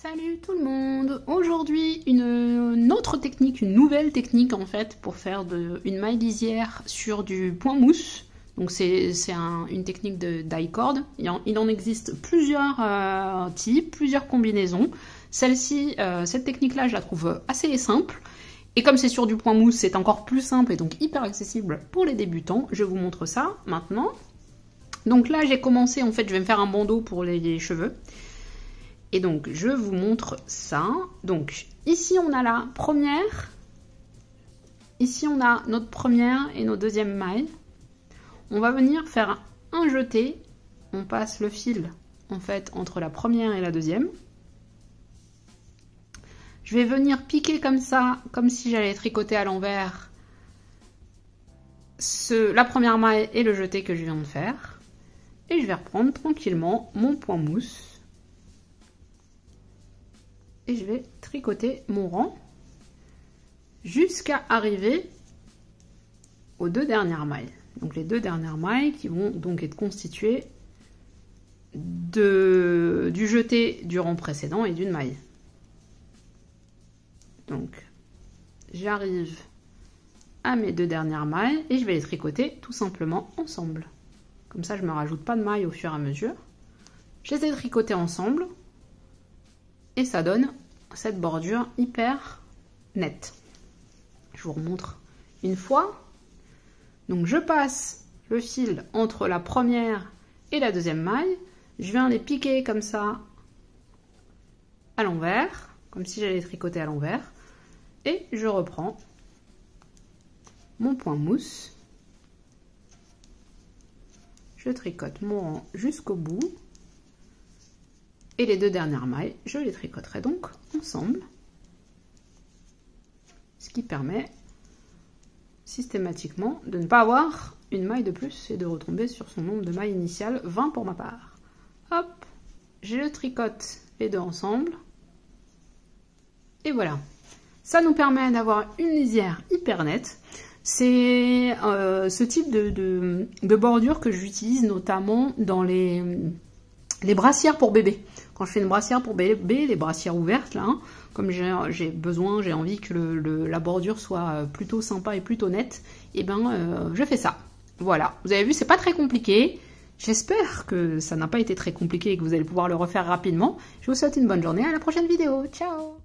Salut tout le monde! Aujourd'hui, une autre technique, une nouvelle technique en fait pour faire une maille lisière sur du point mousse. Donc c'est une technique de die-cord. Il en existe plusieurs types, plusieurs combinaisons. Celle-ci, cette technique-là, je la trouve assez simple. Et comme c'est sur du point mousse, c'est encore plus simple et donc hyper accessible pour les débutants. Je vous montre ça maintenant. Donc là, j'ai commencé, en fait, je vais me faire un bandeau pour les cheveux. Et donc, je vous montre ça. Donc, ici, on a la première. Ici, on a notre première et notre deuxième maille. On va venir faire un jeté. On passe le fil, en fait, entre la première et la deuxième. Je vais venir piquer comme ça, comme si j'allais tricoter à l'envers la première maille et le jeté que je viens de faire. Et je vais reprendre tranquillement mon point mousse. Et je vais tricoter mon rang jusqu'à arriver aux deux dernières mailles. Donc les deux dernières mailles qui vont donc être constituées du jeté du rang précédent et d'une maille. Donc j'arrive à mes deux dernières mailles et je vais les tricoter tout simplement ensemble. Comme ça je ne me rajoute pas de mailles au fur et à mesure. Je les ai tricotées ensemble. Et ça donne cette bordure hyper nette. Je vous remontre une fois. Donc je passe le fil entre la première et la deuxième maille. Je viens les piquer comme ça à l'envers, comme si j'allais tricoter à l'envers. Et je reprends mon point mousse. Je tricote mon rang jusqu'au bout. Et les deux dernières mailles, je les tricoterai donc ensemble. Ce qui permet systématiquement de ne pas avoir une maille de plus et de retomber sur son nombre de mailles initiales, 20 pour ma part. Hop, je tricote les deux ensemble. Et voilà. Ça nous permet d'avoir une lisière hyper nette. C'est ce type de bordure que j'utilise notamment dans les brassières pour bébé. Quand je fais une brassière pour bébé, les brassières ouvertes, là, hein, comme j'ai envie que la bordure soit plutôt sympa et plutôt nette, et ben je fais ça. Voilà, vous avez vu, c'est pas très compliqué. J'espère que ça n'a pas été très compliqué et que vous allez pouvoir le refaire rapidement. Je vous souhaite une bonne journée, à la prochaine vidéo. Ciao!